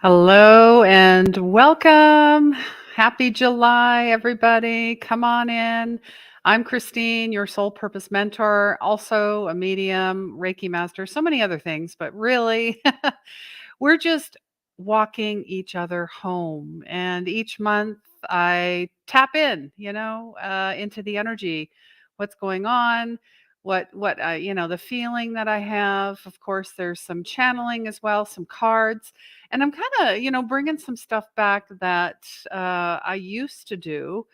Hello and welcome. Happy July, everybody. Come on in. I'm Christine, your soul purpose mentor, also a medium, Reiki master, so many other things, but really, we're just walking each other home. And each month I tap in, into the energy, what's going on, the feeling that I have. Of course, there's some channeling as well, some cards. And I'm kind of, bringing some stuff back that I used to do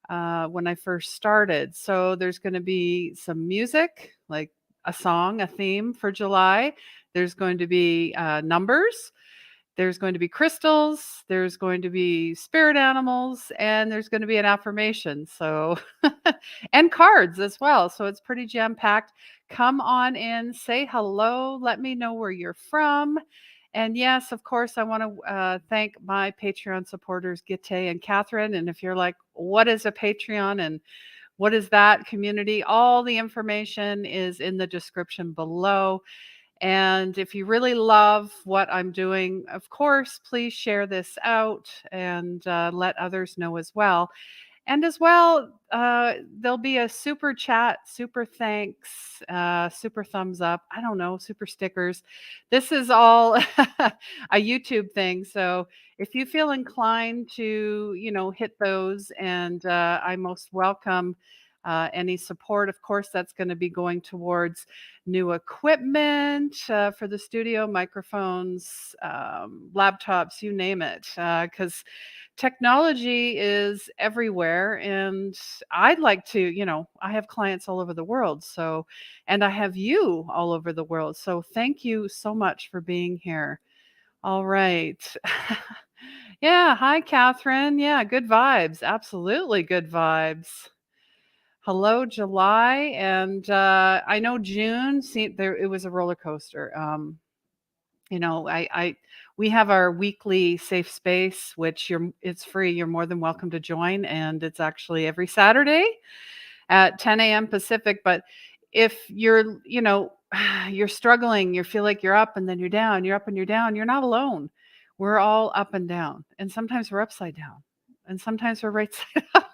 when I first started. So there's going to be some music, like a song, a theme for July. There's going to be numbers. There's going to be crystals. There's going to be spirit animals, and there's going to be an affirmation. So, and cards as well. So it's pretty jam packed. Come on in, say hello, let me know where you're from. And yes, of course, I want to thank my Patreon supporters, Gitte and Catherine. And if you're like, what is a Patreon and what is that community? All the information is in the description below. And if you really love what I'm doing, of course, please share this out and let others know as well. And as well, there'll be a super chat, super thanks, super thumbs up. I don't know, super stickers. This is all a YouTube thing. So if you feel inclined to, hit those, and I most welcome any support. Of course, that's going to be going towards new equipment for the studio, microphones, laptops, you name it. Because technology is everywhere, and I'd like to, I have clients all over the world, so, and I have you all over the world, so thank you so much for being here. All right. Yeah, hi Catherine. Yeah, good vibes, absolutely good vibes. Hello July, and I know June, see there, it was a roller coaster. I we have our weekly safe space, which it's free. You're more than welcome to join, and it's actually every Saturday at 10 a.m. Pacific. But if you're, you're struggling, you feel like you're up and then you're down, you're up and you're down, you're not alone. We're all up and down, and sometimes we're upside down, and sometimes we're right side up.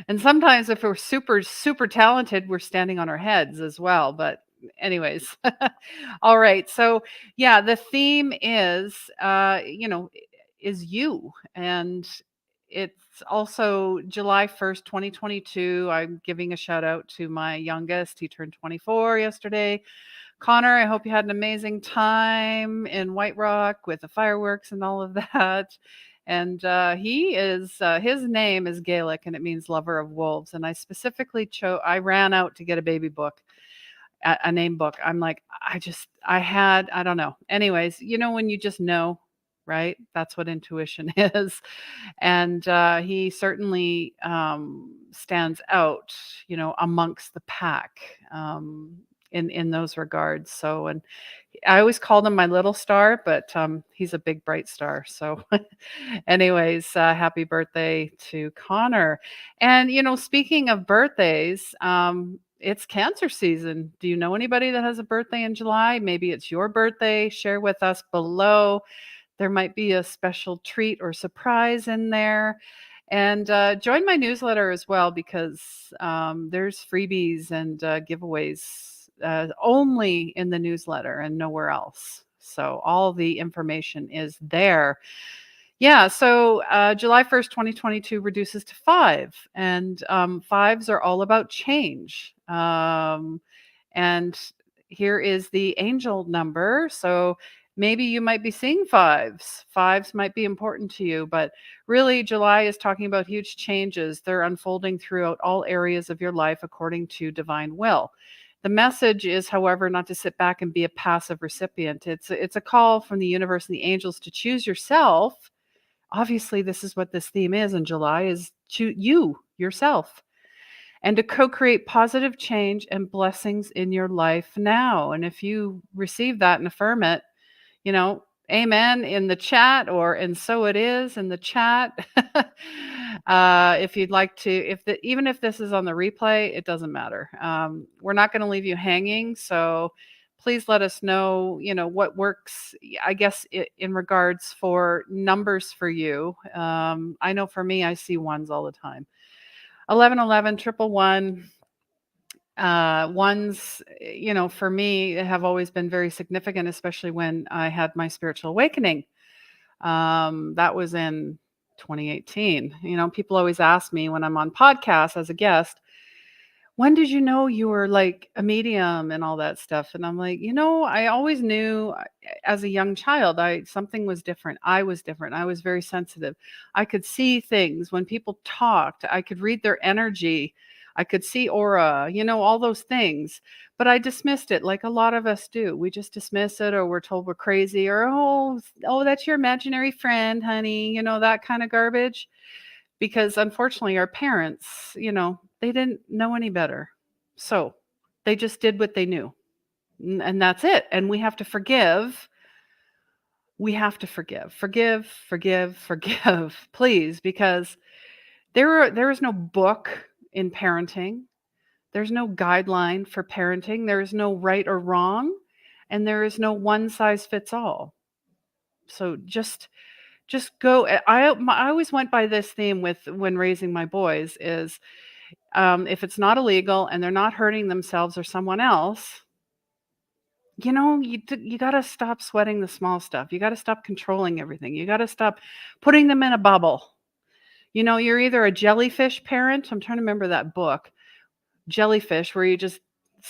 And sometimes if we're super, super talented, we're standing on our heads as well. But anyways, all right. So yeah, the theme is you. And it's also July 1st, 2022. I'm giving a shout out to my youngest. He turned 24 yesterday. Connor, I hope you had an amazing time in White Rock with the fireworks and all of that. And he is, his name is Gaelic and it means lover of wolves. And I specifically I ran out to get a baby book, a name book. I'm like, I don't know. Anyways, when you just know, right? That's what intuition is. And he certainly stands out, amongst the pack. In those regards. So, and I always called him my little star, but he's a big bright star. So, anyways, happy birthday to Connor. And speaking of birthdays, it's cancer season. Do you know anybody that has a birthday in July? Maybe it's your birthday. Share with us below. There might be a special treat or surprise in there. And join my newsletter as well, because there's freebies and giveaways only in the newsletter and nowhere else. So all the information is there. Yeah, so July 1st, 2022 reduces to 5. And fives are all about change. And here is the angel number. So maybe you might be seeing fives. Fives might be important to you, but really, July is talking about huge changes. They're unfolding throughout all areas of your life according to divine will. The message is, however, not to sit back and be a passive recipient. It's a call from the universe and the angels to choose yourself. Obviously, this is what this theme is in July, is choose you, yourself, and to co-create positive change and blessings in your life now. And if you receive that and affirm it, amen in the chat, or and so it is in the chat. If you'd like to, even if this is on the replay, it doesn't matter. We're not going to leave you hanging. So please let us know, what works, I guess, in regards for numbers for you. I know for me, I see ones all the time. 1111, triple one. Ones, for me, have always been very significant, especially when I had my spiritual awakening. That was in 2018. People always ask me when I'm on podcasts as a guest, when did you know you were like a medium and all that stuff? And I'm like, I always knew as a young child, something was different. I was different. I was very sensitive. I could see things when people talked. I could read their energy. I could see aura, all those things. But I dismissed it like a lot of us do. We just dismiss it, or we're told we're crazy, or oh, that's your imaginary friend, honey, that kind of garbage. Because unfortunately, our parents, they didn't know any better. So they just did what they knew. And that's it. And we have to forgive. We have to forgive. Forgive, forgive, forgive, please, because there is no book in parenting. There's no guideline for parenting. There is no right or wrong, and there is no one size fits all. So just go. I always went by this theme with when raising my boys is, if it's not illegal and they're not hurting themselves or someone else, you got to stop sweating the small stuff. You got to stop controlling everything. You got to stop putting them in a bubble. You're either a jellyfish parent. I'm trying to remember that book, Jellyfish, where you just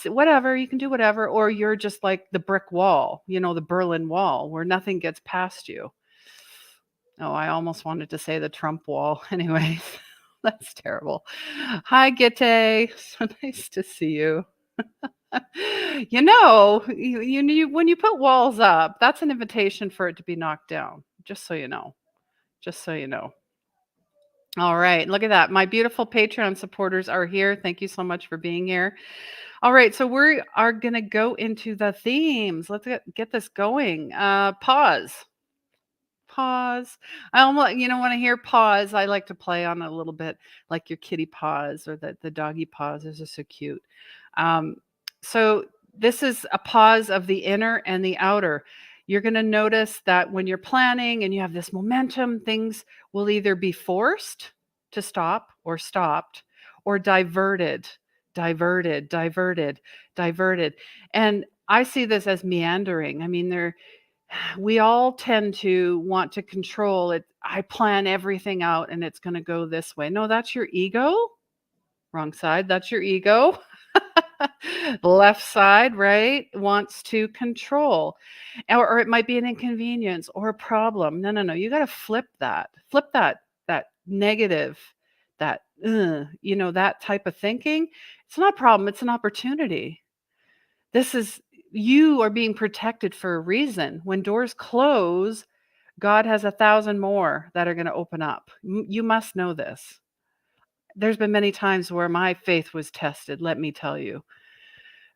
whatever, you can do whatever, or you're just like the brick wall, the Berlin Wall, where nothing gets past you. Oh, I almost wanted to say the Trump wall. Anyways, that's terrible. Hi, Gitte. So nice to see you. When you put walls up, that's an invitation for it to be knocked down. Just so you know. Just so you know. All right, look at that. My beautiful Patreon supporters are here. Thank you so much for being here. All right, so we are going to go into the themes. Let's get this going. Pause. Pause. I almost, when I hear pause, I like to play on it a little bit, like your kitty paws or the doggy paws. Those are so cute. Um, so this is a pause of the inner and the outer. You're going to notice that when you're planning and you have this momentum, things will either be forced to stop or stopped, or diverted, diverted, diverted, diverted. And I see this as meandering. I mean, we all tend to want to control it. I plan everything out and it's going to go this way. No, that's your ego. Wrong side. That's your ego. Left side, right, wants to control. Or it might be an inconvenience or a problem. No, no, no. You got to flip that. Flip that negative, that type of thinking. It's not a problem. It's an opportunity. You are being protected for a reason. When doors close, God has 1,000 more that are going to open up. You must know this. There's been many times where my faith was tested, let me tell you.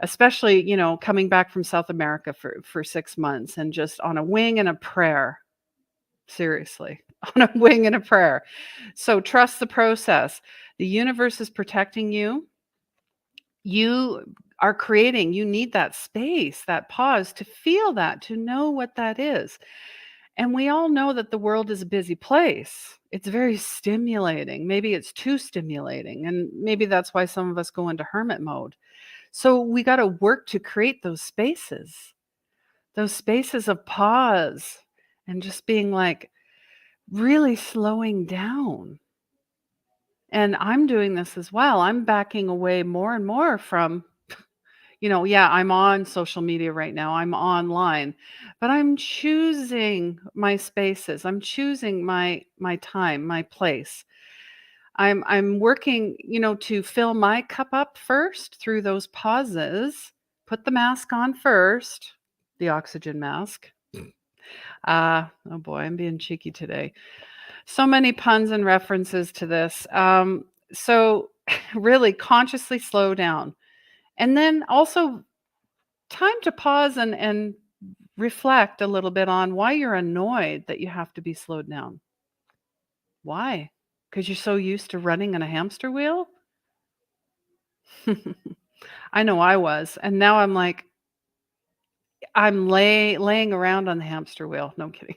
Especially, coming back from South America for 6 months and just on a wing and a prayer. Seriously, on a wing and a prayer. So trust the process. The universe is protecting you. You are creating, you need that space, that pause to feel that, to know what that is. And we all know that the world is a busy place. It's very stimulating. Maybe it's too stimulating. And maybe that's why some of us go into hermit mode. So we got to work to create those spaces of pause and just being like really slowing down. And I'm doing this as well. I'm backing away more and more from, I'm on social media right now. I'm online, but I'm choosing my spaces. I'm choosing my time, my place. I'm working, to fill my cup up first through those pauses. Put the mask on first, the oxygen mask. Oh boy, I'm being cheeky today. So many puns and references to this. So really consciously slow down. And then also time to pause and reflect a little bit on why you're annoyed that you have to be slowed down. Why? Because you're so used to running in a hamster wheel? I know I was. And now I'm like, I'm laying around on the hamster wheel. No, I'm kidding.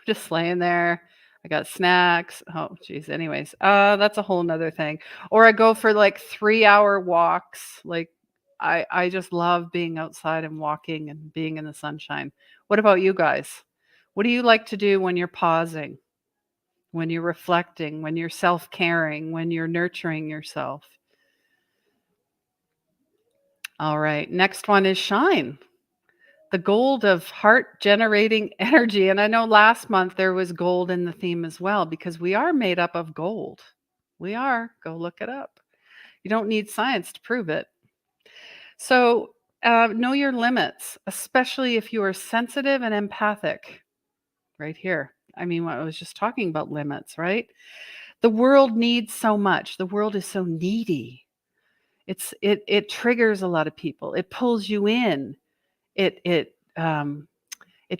Just laying there. I got snacks. Oh, geez. Anyways, that's a whole nother thing. Or I go for like 3-hour walks. Like I just love being outside and walking and being in the sunshine. What about you guys? What do you like to do when you're pausing, when you're reflecting, when you're self-caring, when you're nurturing yourself? All right. Next one is shine. The gold of heart generating energy. And I know last month there was gold in the theme as well, because we are made up of gold. We are. Go look it up. You don't need science to prove it. So, know your limits, especially if you are sensitive and empathic. Right here. I mean, I was just talking about limits, right? The world needs so much. The world is so needy. It triggers a lot of people. It pulls you in. It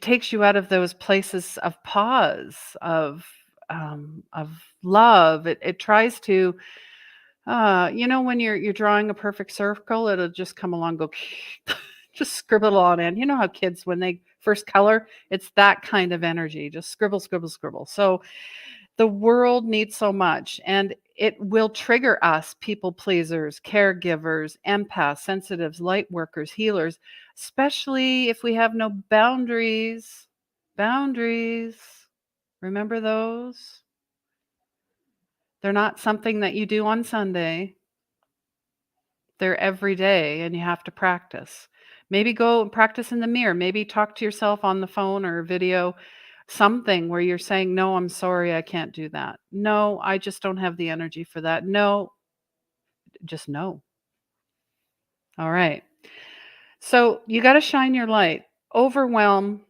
takes you out of those places of pause, of love. It tries to, when you're drawing a perfect circle, it'll just come along, go, just scribble it on in. You know how kids, when they first color, it's that kind of energy. Just scribble, scribble, scribble. So the world needs so much, and it will trigger us, people pleasers, caregivers, empaths, sensitives, light workers, healers, especially if we have no boundaries. Boundaries. Remember those? They're not something that you do on Sunday. They're every day, and you have to practice. Maybe go and practice in the mirror. Maybe talk to yourself on the phone or video, something where you're saying, "No, I'm sorry, I can't do that. No, I just don't have the energy for that. No, just no." All right. So you got to shine your light. Overwhelm.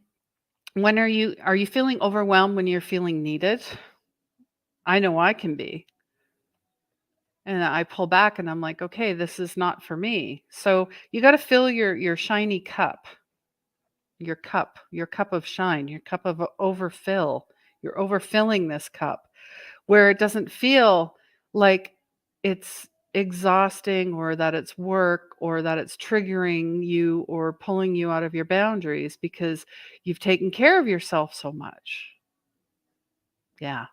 When are you feeling overwhelmed when you're feeling needed? I know I can be. And I pull back and I'm like, okay, this is not for me. So you got to fill your shiny cup, your cup of shine, your cup of overfill. You're overfilling this cup where it doesn't feel like it's exhausting, or that it's work, or that it's triggering you or pulling you out of your boundaries, because you've taken care of yourself so much. Yeah.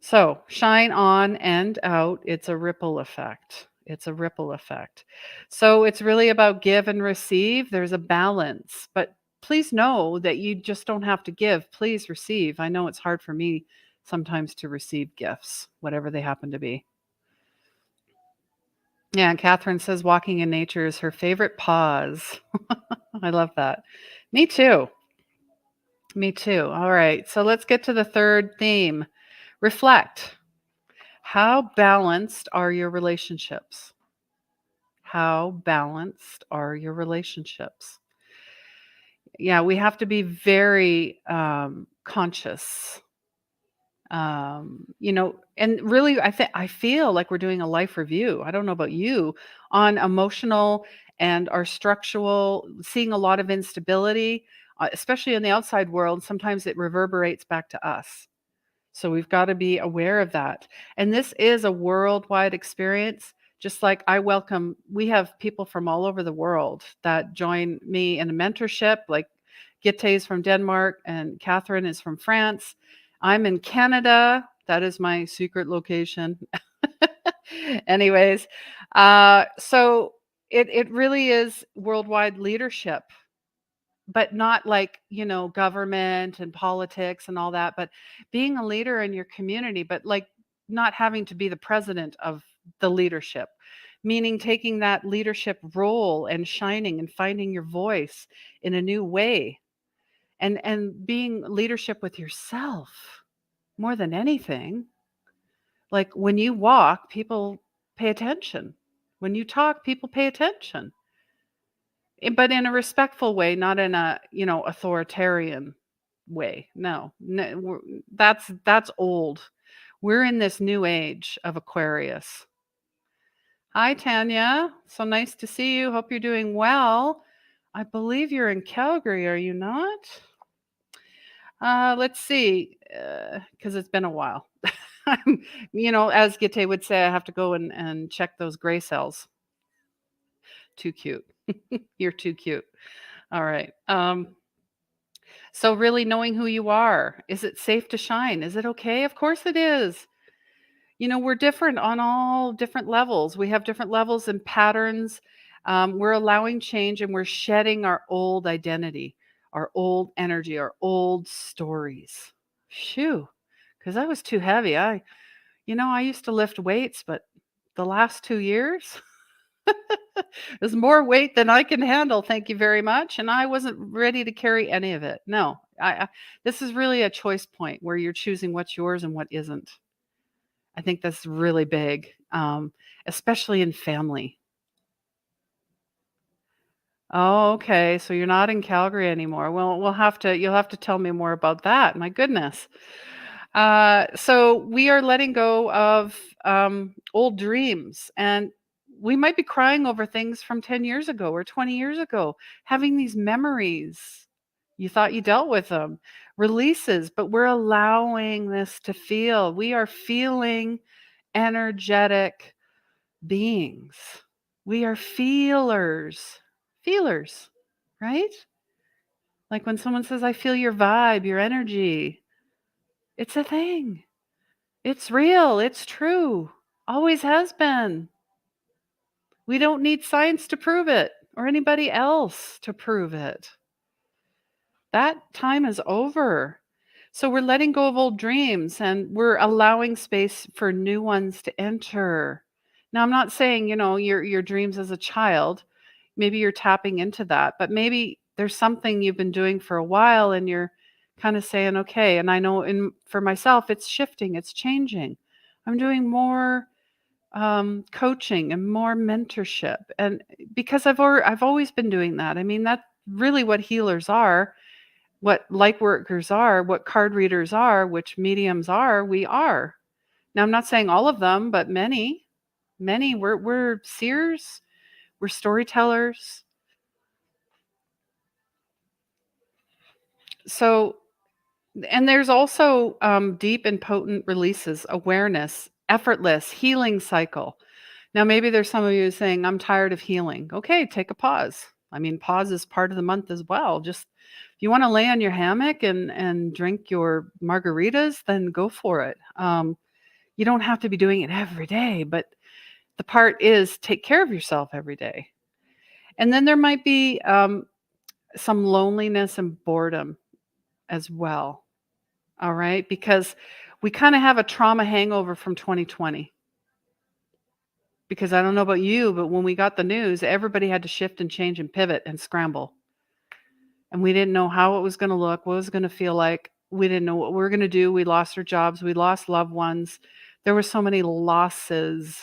So shine on and out. It's a ripple effect. It's a ripple effect. So it's really about give and receive. There's a balance, but please know that you just don't have to give. Please receive. I know it's hard for me sometimes to receive gifts, whatever they happen to be. Yeah, and Catherine says walking in nature is her favorite pause. I love that. Me too. Me too. All right. So let's get to the third theme. Reflect. How balanced are your relationships? How balanced are your relationships? Yeah, we have to be very conscious. And really, I feel like we're doing a life review. I don't know about you, on emotional and our structural, seeing a lot of instability, especially in the outside world. Sometimes it reverberates back to us. So we've got to be aware of that. And this is a worldwide experience. Just like we have people from all over the world that join me in a mentorship, like Gitte is from Denmark and Catherine is from France. I'm in Canada. That is my secret location. Anyways, so it really is worldwide leadership, but not like, government and politics and all that, but being a leader in your community, but like not having to be the president of the leadership, meaning taking that leadership role and shining and finding your voice in a new way, and being leadership with yourself more than anything. Like when you walk, people pay attention. When you talk, people pay attention. But in a respectful way, not in a, authoritarian way. No, no, that's old. We're in this new age of Aquarius. Hi, Tanya. So nice to see you. Hope you're doing well. I believe you're in Calgary, are you not? Let's see, because it's been a while. As Gitte would say, I have to go and check those gray cells. Too cute. You're too cute. All right. So really knowing who you are. Is it safe to shine? Is it okay? Of course it is. We're different on all different levels. We have different levels and patterns. We're allowing change and we're shedding our old identity, our old energy, our old stories. Phew. Because I was too heavy. I used to lift weights, but the last 2 years, there's more weight than I can handle. Thank you very much. And I wasn't ready to carry any of it. No, this is really a choice point where you're choosing what's yours and what isn't. I think that's really big, especially in family. Oh, okay. So you're not in Calgary anymore. Well, you'll have to tell me more about that. My goodness. So we are letting go of old dreams, and we might be crying over things from 10 years ago or 20 years ago, having these memories. You thought you dealt with them, releases, but we're allowing this to feel. We are feeling energetic beings. We are feelers. Feelers, right? Like when someone says, I feel your vibe, your energy. It's a thing. It's real. It's true. Always has been. We don't need science to prove it or anybody else to prove it. That time is over. So we're letting go of old dreams and we're allowing space for new ones to enter. Now, I'm not saying, your dreams as a child, maybe you're tapping into that, but maybe there's something you've been doing for a while and you're kind of saying, okay, and I know for myself, it's shifting, it's changing. I'm doing more coaching and more mentorship. And because I've always been doing that. I mean, that's really what healers are, what light workers are, what card readers are, which mediums are, we are. Now, I'm not saying all of them, but many, we're seers, we're storytellers. So, and there's also deep and potent releases, awareness, effortless healing cycle. Now, maybe there's some of you saying, I'm tired of healing. Okay, take a pause. I mean, pause is part of the month as well. Just if you want to lay on your hammock and drink your margaritas, then go for it. You don't have to be doing it every day, but the part is take care of yourself every day. And then there might be some loneliness and boredom as well. All right, because we kind of have a trauma hangover from 2020. Because I don't know about you, but when we got the news, everybody had to shift and change and pivot and scramble. And we didn't know how it was going to look, what it was going to feel like. We didn't know what we were going to do. We lost our jobs. We lost loved ones. There were so many losses.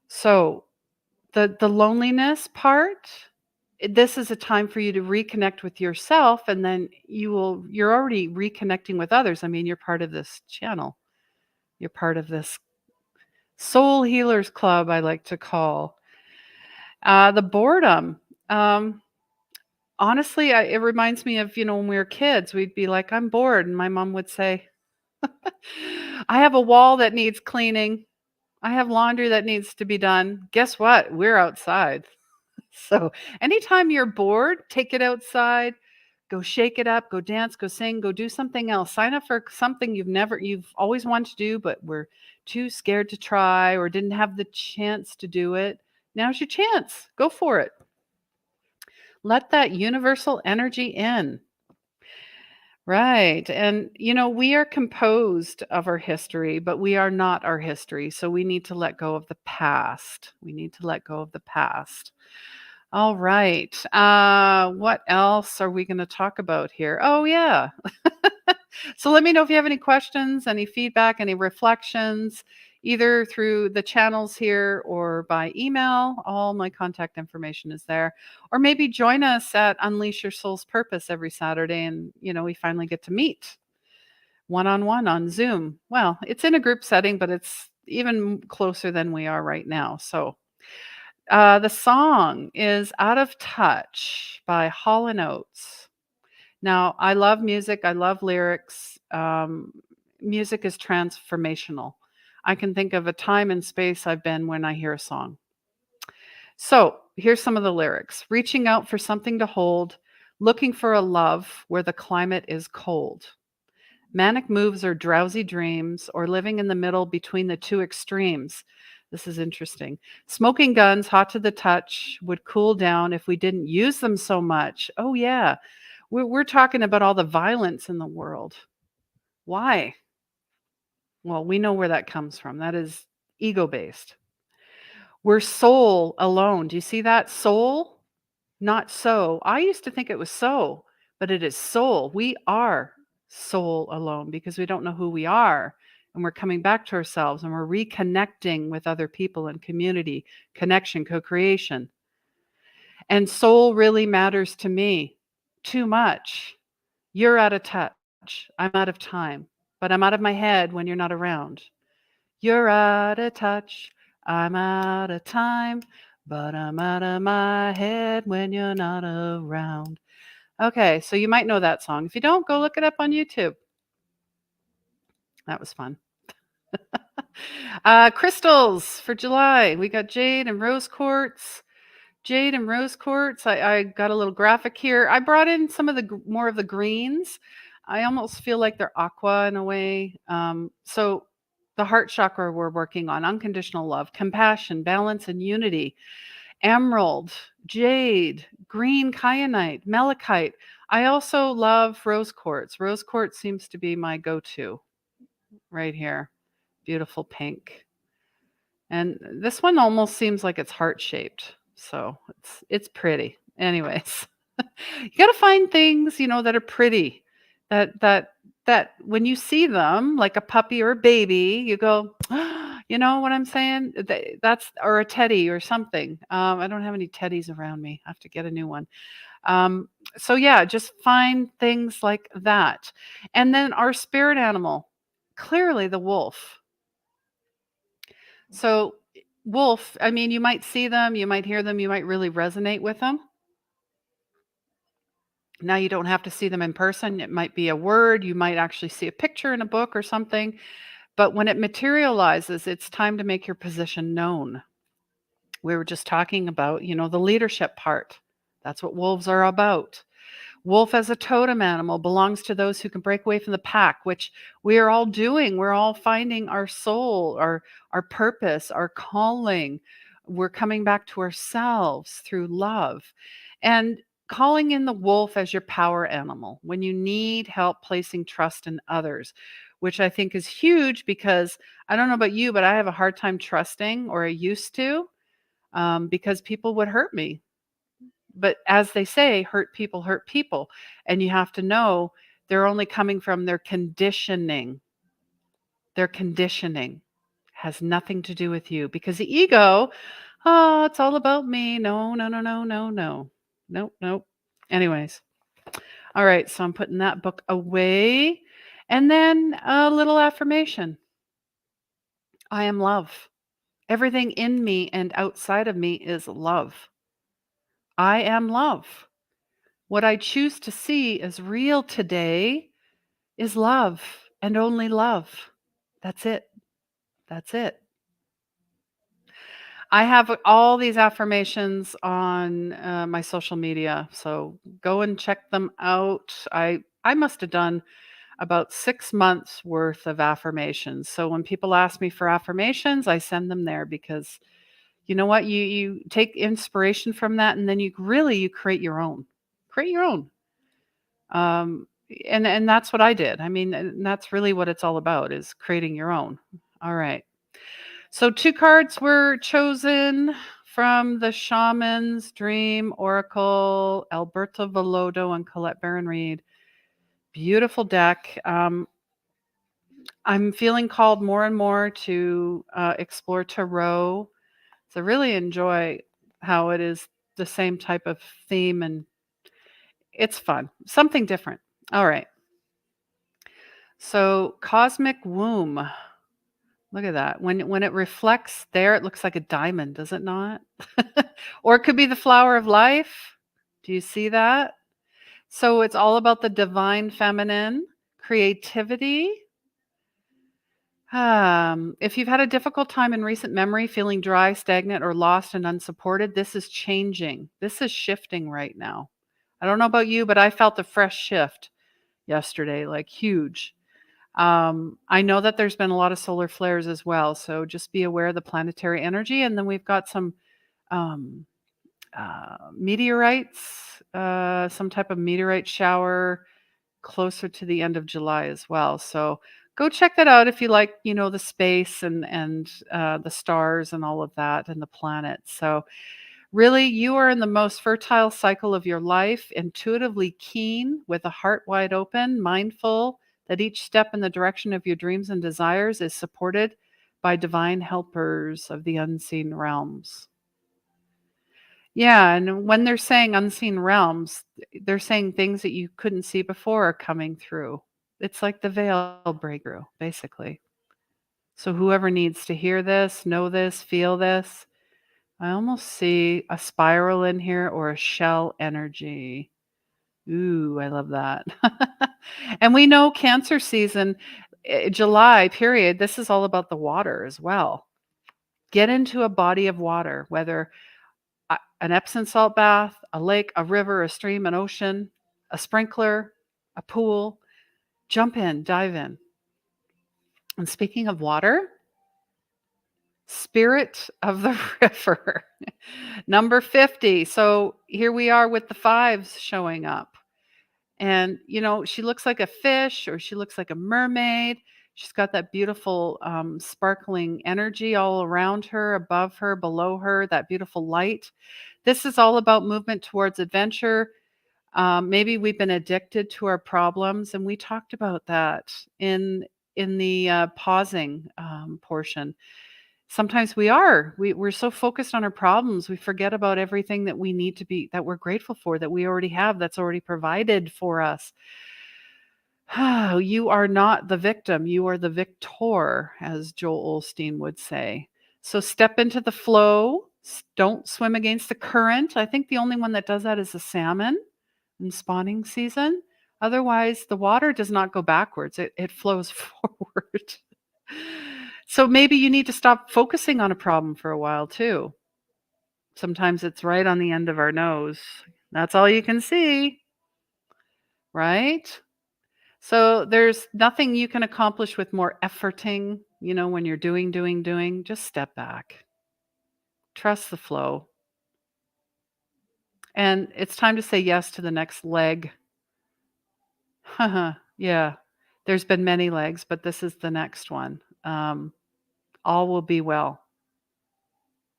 So the loneliness part, this is a time for you to reconnect with yourself, and then you're already reconnecting with others. I mean, you're part of this channel. You're part of this soul healers club, I like to call. The boredom. Honestly, it reminds me of, when we were kids, we'd be like, I'm bored. And my mom would say, I have a wall that needs cleaning. I have laundry that needs to be done. Guess what? We're outside. So anytime you're bored, take it outside, go shake it up, go dance, go sing, go do something else. Sign up for something you've always wanted to do, but were too scared to try or didn't have the chance to do it. Now's your chance. Go for it. Let that universal energy in. Right. And, we are composed of our history, but we are not our history. So we need to let go of the past. We need to let go of the past. All right. What else are we going to talk about here? Oh, yeah. So let me know if you have any questions, any feedback, any reflections, either through the channels here or by email. All my contact information is there. Or maybe join us at Unleash Your Soul's Purpose every Saturday, and we finally get to meet one-on-one on Zoom. Well, it's in a group setting, but it's even closer than we are right now. So the song is Out of Touch by Hall & Oates. Now, I love music. I love lyrics. Music is transformational. I can think of a time and space I've been when I hear a song. So here's some of the lyrics: reaching out for something to hold, looking for a love where the climate is cold. Manic moves or drowsy dreams, or living in the middle between the two extremes. This is interesting. Smoking guns, hot to the touch, would cool down if we didn't use them so much. Oh, yeah. We're talking about all the violence in the world. Why? Well, we know where that comes from. That is ego based. We're soul alone. Do you see that? Soul, not so. I used to think it was so, but it is soul. We are soul alone because we don't know who we are. And we're coming back to ourselves and we're reconnecting with other people and community, connection, co creation. And soul really matters to me too much. You're out of touch. I'm out of time, but I'm out of my head when you're not around. You're out of touch. I'm out of time, but I'm out of my head when you're not around. Okay, so you might know that song. If you don't, go look it up on YouTube. That was fun. Crystals for July. We got jade and rose quartz. Jade and rose quartz. I got a little graphic here. I brought in some of the more of the greens. I almost feel like they're aqua in a way. So the heart chakra we're working on, unconditional love, compassion, balance, and unity. Emerald, jade, green kyanite, malachite. I also love rose quartz. Rose quartz seems to be my go-to right here. Beautiful pink. And this one almost seems like it's heart-shaped. So it's pretty. Anyways, you got to find things, that are pretty. That when you see them, like a puppy or a baby, you go, you know what I'm saying? That's or a teddy or something. I don't have any teddies around me. I have to get a new one. So yeah, just find things like that. And then our spirit animal, clearly the wolf. So wolf, I mean, you might see them, you might hear them, you might really resonate with them. Now you don't have to see them in person. It might be a word, you might actually see a picture in a book or something. But when it materializes, it's time to make your position known. We were just talking about, the leadership part. That's what wolves are about. Wolf as a totem animal belongs to those who can break away from the pack, which we are all doing. We're all finding our soul, our purpose, our calling. We're coming back to ourselves through love. And calling in the wolf as your power animal when you need help placing trust in others, which I think is huge because I don't know about you, but I have a hard time trusting, or I used to, because people would hurt me. But as they say, hurt people. And you have to know they're only coming from their conditioning. Their conditioning has nothing to do with you because the ego, oh, it's all about me. No, no, no, no, no, no. Nope, nope. Anyways, all right. So I'm putting that book away. And then a little affirmation: I am love. Everything in me and outside of me is love. I am love. What I choose to see as real today is love and only love. That's it. That's it. I have all these affirmations on my social media, so go and check them out. I must have done about 6 months worth of affirmations. So when people ask me for affirmations, I send them there because you know what? You take inspiration from that, and then you create your own. Create your own. Um, and that's what I did. I mean, and that's really what it's all about, is creating your own. All right. So 2 cards were chosen from the Shaman's Dream Oracle, Alberto Velodo and Colette Baron Reed. Beautiful deck. I'm feeling called more and more to explore tarot. So I really enjoy how it is the same type of theme, and it's fun. Something different. All right. So cosmic womb. Look at that. When it reflects there, it looks like a diamond, does it not? Or it could be the flower of life. Do you see that? So it's all about the divine feminine, creativity. If you've had a difficult time in recent memory, feeling dry, stagnant, or lost and unsupported, this is changing. This is shifting right now. I don't know about you, but I felt a fresh shift yesterday, like huge. I know that there's been a lot of solar flares as well, so just be aware of the planetary energy. And then we've got some um, meteorites, some type of meteorite shower closer to the end of July as well. So go check that out if you like, the space and the stars and all of that and the planets. So really, you are in the most fertile cycle of your life, intuitively keen, with a heart wide open, mindful that each step in the direction of your dreams and desires is supported by divine helpers of the unseen realms. Yeah, and when they're saying unseen realms, they're saying things that you couldn't see before are coming through. It's like the veil breakthrough, basically. So whoever needs to hear this, know this, feel this, I almost see a spiral in here or a shell energy. Ooh, I love that. And we know Cancer season, July period, this is all about the water as well. Get into a body of water, whether an Epsom salt bath, a lake, a river, a stream, an ocean, a sprinkler, a pool. Jump in, dive in. And speaking of water, spirit of the river, number 50. So here we are with the fives showing up. And, she looks like a fish or she looks like a mermaid. She's got that beautiful sparkling energy all around her, above her, below her, that beautiful light. This is all about movement towards adventure. Maybe we've been addicted to our problems, and we talked about that in the pausing portion. Sometimes we are. We're so focused on our problems, we forget about everything that we need to be, that we're grateful for, that we already have, that's already provided for us. You are not the victim, you are the victor, as Joel Osteen would say. So step into the flow. Don't swim against the current. I think the only one that does that is the salmon in spawning season. Otherwise, the water does not go backwards, it flows forward. So maybe you need to stop focusing on a problem for a while too. Sometimes it's right on the end of our nose. That's all you can see, right? So there's nothing you can accomplish with more efforting, when you're doing. Just step back. Trust the flow. And it's time to say yes to the next leg. Yeah. There's been many legs, but this is the next one. All will be well.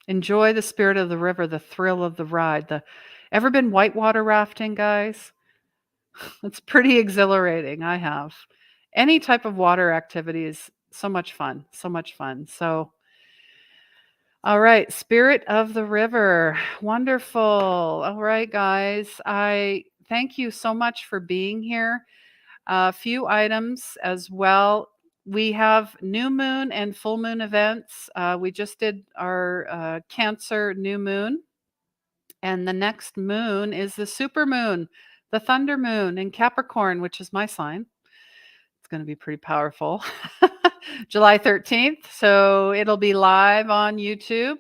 Enjoy the spirit of the river, the thrill of the ride. Ever been whitewater rafting, guys? It's pretty exhilarating. I have. Any type of water activity is so much fun, so much fun. So, all right, spirit of the river. Wonderful. All right, guys. I thank you so much for being here. A few items as well. We have new moon and full moon events. We just did our Cancer new moon, and the next moon is the supermoon, the thunder moon in Capricorn, which is my sign. It's going to be pretty powerful. July 13th. So it'll be live on YouTube.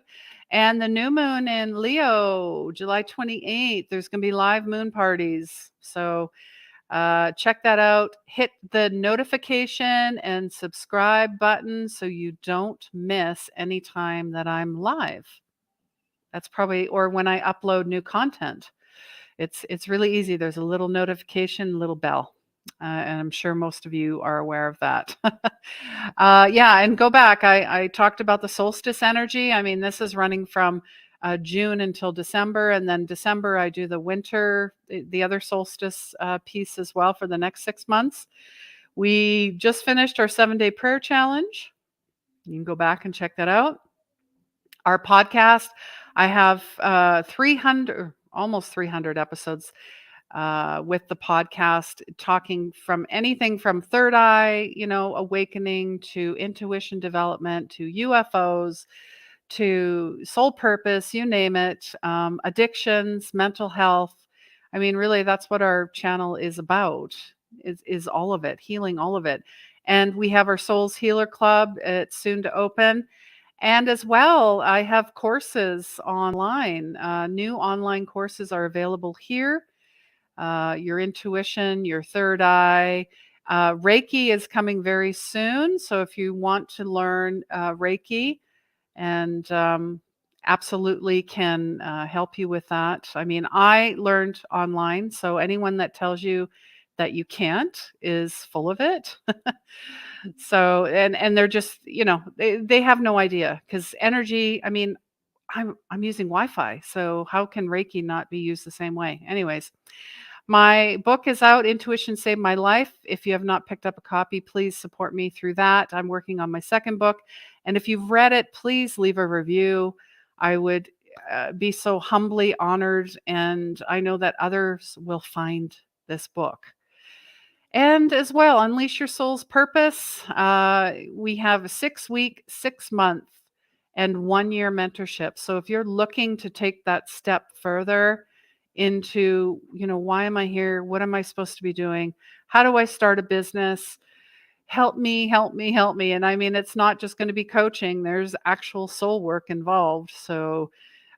And the new moon in Leo, July 28th. There's going to be live moon parties. So check that out. Hit the notification and subscribe button so you don't miss any time that I'm live. That's probably, or when I upload new content. It's really easy. There's a little notification, little bell. And I'm sure most of you are aware of that. Yeah, and go back. I talked about the solstice energy. I mean, this is running from June until December, and then December I do the winter, the other solstice piece as well for the next 6 months. We just finished our 7-day prayer challenge. You can go back and check that out. Our podcast, I have 300, almost 300 episodes with the podcast, talking from anything from third eye, awakening, to intuition development, to UFOs, to soul purpose, you name it, addictions, mental health. I mean, really, that's what our channel is about, is all of it, healing all of it. And we have our Souls Healer Club. It's soon to open. And as well, I have courses online. New online courses are available here. Your intuition, your third eye. Reiki is coming very soon. So if you want to learn Reiki, and absolutely can help you with that. I mean, I learned online, so anyone that tells you that you can't is full of it. So, and they're just, they have no idea because energy. I mean, I'm using Wi-Fi, so how can Reiki not be used the same way? Anyways, my book is out, Intuition Saved My Life. If you have not picked up a copy, please support me through that. I'm working on my second book. And if you've read it, please leave a review. I would be so humbly honored. And I know that others will find this book. And as well, Unleash Your Soul's Purpose. We have a 6-week, 6-month, and 1-year mentorship. So if you're looking to take that step further into, why am I here? What am I supposed to be doing? How do I start a business? Help me, help me, help me. And I mean, it's not just going to be coaching, there's actual soul work involved. So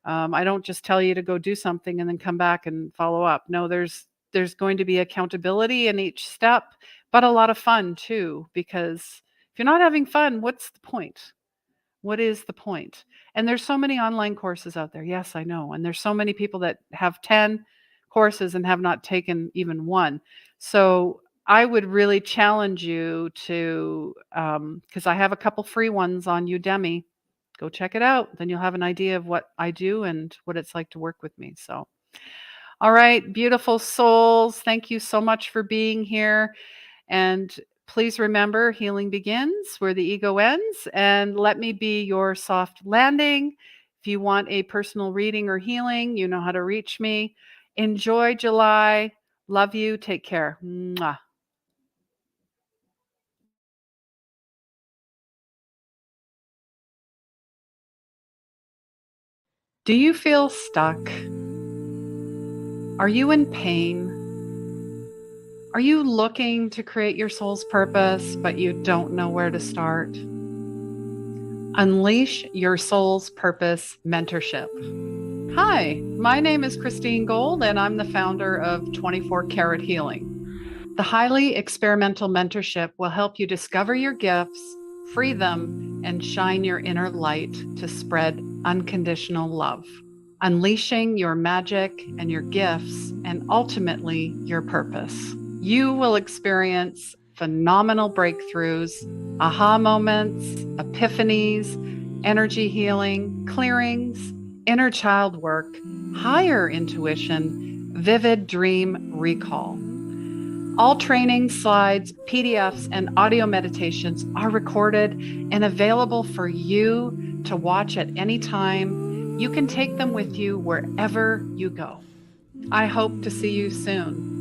I don't just tell you to go do something and then come back and follow up. No, there's going to be accountability in each step, but a lot of fun too, because if you're not having fun, what's the point? What is the point? And there's so many online courses out there. Yes, I know. And there's so many people that have 10 courses and have not taken even one. So I would really challenge you to, because I have a couple free ones on Udemy. Go check it out. Then you'll have an idea of what I do and what it's like to work with me. So, all right, beautiful souls. Thank you so much for being here. And please remember, healing begins where the ego ends. And let me be your soft landing. If you want a personal reading or healing, you know how to reach me. Enjoy July. Love you. Take care. Mwah. Do you feel stuck? Are you in pain? Are you looking to create your soul's purpose, but you don't know where to start? Unleash Your Soul's Purpose Mentorship. Hi, my name is Christine Gold, and I'm the founder of 24 Karat Healing. The highly experimental mentorship will help you discover your gifts, free them, and shine your inner light to spread unconditional love, unleashing your magic and your gifts, and ultimately your purpose. You will experience phenomenal breakthroughs, aha moments, epiphanies, energy healing, clearings, inner child work, higher intuition, vivid dream recall. All training slides, PDFs, and audio meditations are recorded and available for you to watch at any time. You can take them with you wherever you go. I hope to see you soon.